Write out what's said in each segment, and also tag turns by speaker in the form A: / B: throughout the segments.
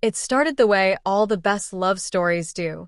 A: It started the way all the best love stories do,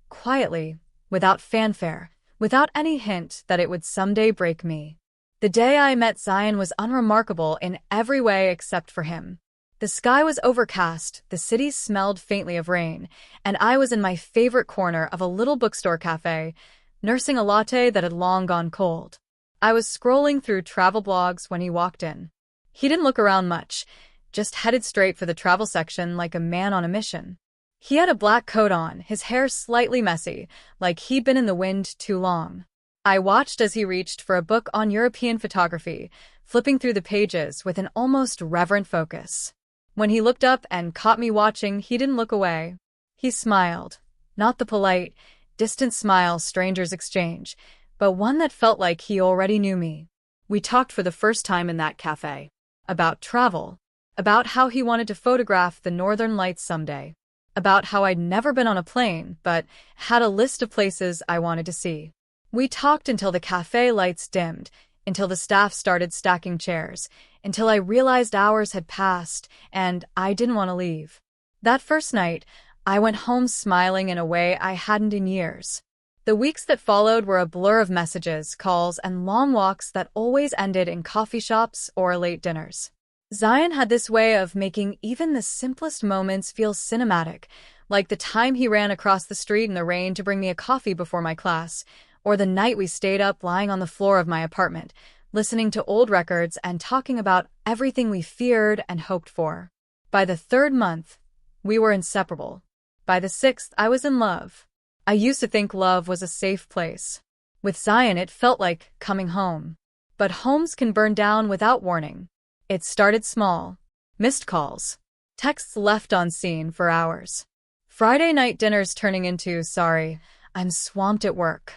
A: quietly, without fanfare, without any hint that it would someday break me. The day I met Zayan was unremarkable in every way except for him. The sky was overcast, the city smelled faintly of rain, and I was in my favorite corner of a little bookstore cafe, nursing a latte that had long gone cold. I was scrolling through travel blogs when he walked in. He didn't look around much, just headed straight for the travel section like a man on a mission. He had a black coat on, his hair slightly messy, like he'd been in the wind too long. I watched as he reached for a book on European photography, flipping through the pages with an almost reverent focus. When he looked up and caught me watching, he didn't look away. He smiled, not the polite, distant smile strangers exchange, but one that felt like he already knew me. We talked for the first time in that cafe. About travel. About how he wanted to photograph the Northern Lights someday. About how I'd never been on a plane, but had a list of places I wanted to see. We talked until the cafe lights dimmed, until the staff started stacking chairs, until I realized hours had passed, and I didn't want to leave. That first night, I went home smiling in a way I hadn't in years. The weeks that followed were a blur of messages, calls, and long walks that always ended in coffee shops or late dinners. Zayan had this way of making even the simplest moments feel cinematic, like the time he ran across the street in the rain to bring me a coffee before my class, or the night we stayed up lying on the floor of my apartment, listening to old records and talking about everything we feared and hoped for. By the third month, we were inseparable. By the sixth, I was in love. I used to think love was a safe place. With Zayan, it felt like coming home. But homes can burn down without warning. It started small. Missed calls. Texts left on scene for hours. Friday night dinners turning into, sorry, I'm swamped at work.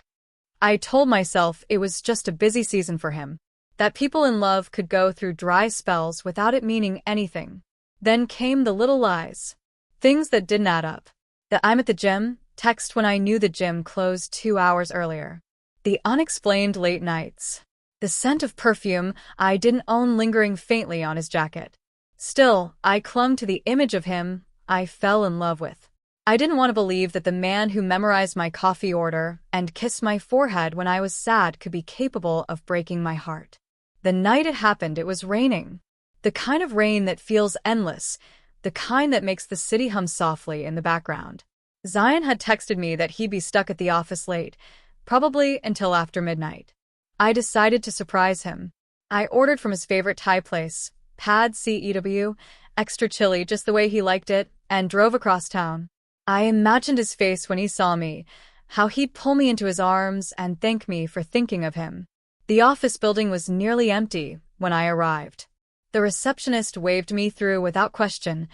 A: I told myself it was just a busy season for him. That people in love could go through dry spells without it meaning anything. Then came the little lies. Things that didn't add up. The I'm at the gym text when I knew the gym closed 2 hours earlier. The unexplained late nights. The scent of perfume I didn't own lingering faintly on his jacket. Still, I clung to the image of him I fell in love with. I didn't want to believe that the man who memorized my coffee order and kissed my forehead when I was sad could be capable of breaking my heart. The night it happened, it was raining. The kind of rain that feels endless, the kind that makes the city hum softly in the background. Zayan had texted me that he'd be stuck at the office late, probably until after midnight. I decided to surprise him. I ordered from his favorite Thai place, Pad Cew, extra chili just the way he liked it, and drove across town. I imagined his face when he saw me, how he'd pull me into his arms and thank me for thinking of him. The office building was nearly empty when I arrived. The receptionist waved me through without question.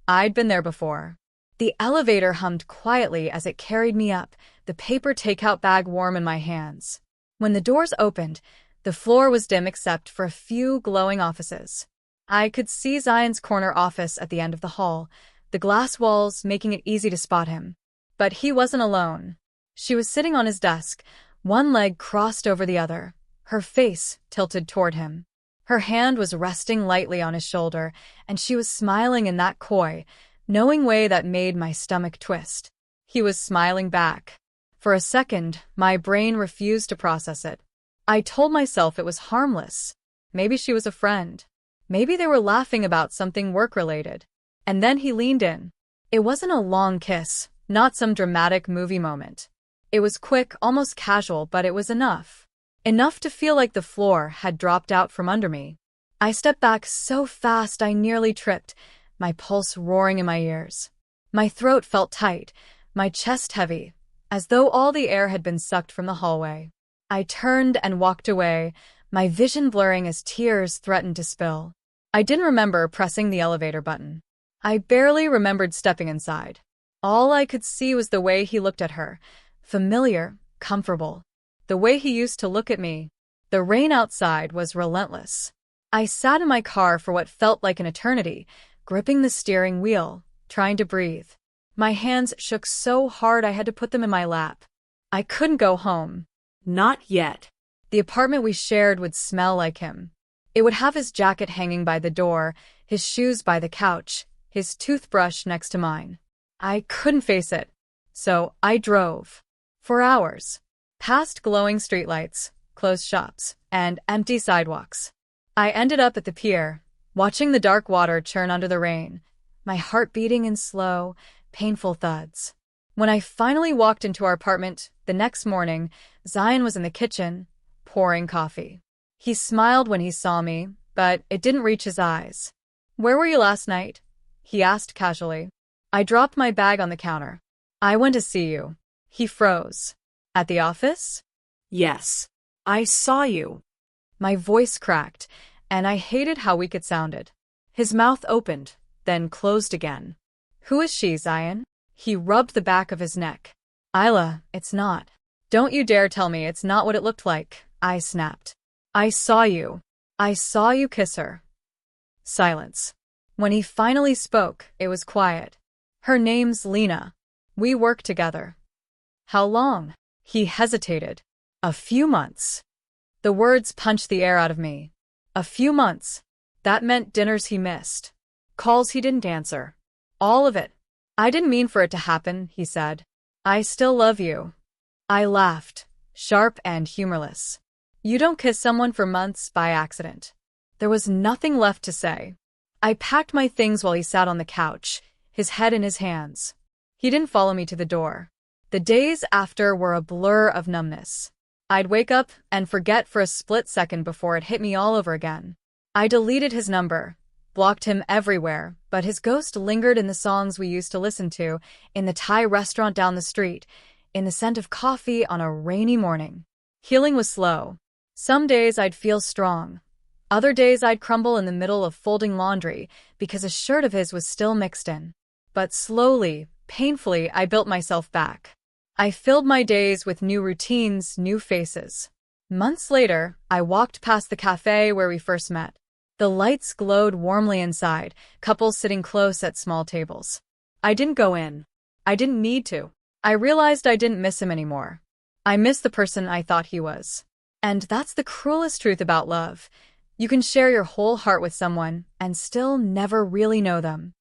A: I'd been there before. The elevator hummed quietly as it carried me up, the paper takeout bag warm in my hands. When the doors opened, the floor was dim except for a few glowing offices. I could see Zayan's corner office at the end of the hall, the glass walls making it easy to spot him. But he wasn't alone. She was sitting on his desk, one leg crossed over the other, her face tilted toward him. Her hand was resting lightly on his shoulder, and she was smiling in that coy, knowing way that made my stomach twist. He was smiling back. For a second, my brain refused to process it. I told myself it was harmless. Maybe she was a friend. Maybe they were laughing about something work-related. And then he leaned in. It wasn't a long kiss, not some dramatic movie moment. It was quick, almost casual, but it was enough. Enough to feel like the floor had dropped out from under me. I stepped back so fast I nearly tripped, my pulse roaring in my ears. My throat felt tight, my chest heavy, as though all the air had been sucked from the hallway. I turned and walked away, my vision blurring as tears threatened to spill. I didn't remember pressing the elevator button. I barely remembered stepping inside. All I could see was the way he looked at her, familiar, comfortable. The way he used to look at me. The rain outside was relentless. I sat in my car for what felt like an eternity, gripping the steering wheel, trying to breathe. My hands shook so hard I had to put them in my lap. I couldn't go home. Not yet. The apartment we shared would smell like him. It would have his jacket hanging by the door, his shoes by the couch, his toothbrush next to mine. I couldn't face it, so I drove. For hours. Past glowing streetlights, closed shops, and empty sidewalks. I ended up at the pier, watching the dark water churn under the rain, my heart beating in slow, painful thuds. When I finally walked into our apartment the next morning, Zayan was in the kitchen, pouring coffee. He smiled when he saw me, but it didn't reach his eyes. "Where were you last night?" he asked casually. I dropped my bag on the counter. "I went to see you." He froze. "At the office?" "Yes. I saw you." My voice cracked, and I hated how weak it sounded. His mouth opened, then closed again. "Who is she, Zayan?" He rubbed the back of his neck. "Ayla, it's not." "Don't you dare tell me it's not what it looked like," I snapped. "I saw you. I saw you kiss her." Silence. When he finally spoke, it was quiet. "Her name's Lena. We work together." "How long?" He hesitated. "A few months." The words punched the air out of me. A few months. That meant dinners he missed. Calls he didn't answer. All of it. "I didn't mean for it to happen," he said. "I still love you." I laughed, sharp and humorless. "You don't kiss someone for months by accident." There was nothing left to say. I packed my things while he sat on the couch, his head in his hands. He didn't follow me to the door. The days after were a blur of numbness. I'd wake up and forget for a split second before it hit me all over again. I deleted his number, blocked him everywhere, but his ghost lingered in the songs we used to listen to, in the Thai restaurant down the street, in the scent of coffee on a rainy morning. Healing was slow. Some days I'd feel strong. Other days I'd crumble in the middle of folding laundry because a shirt of his was still mixed in. But slowly, painfully, I built myself back. I filled my days with new routines, new faces. Months later, I walked past the cafe where we first met. The lights glowed warmly inside, couples sitting close at small tables. I didn't go in. I didn't need to. I realized I didn't miss him anymore. I missed the person I thought he was. And that's the cruelest truth about love. You can share your whole heart with someone and still never really know them.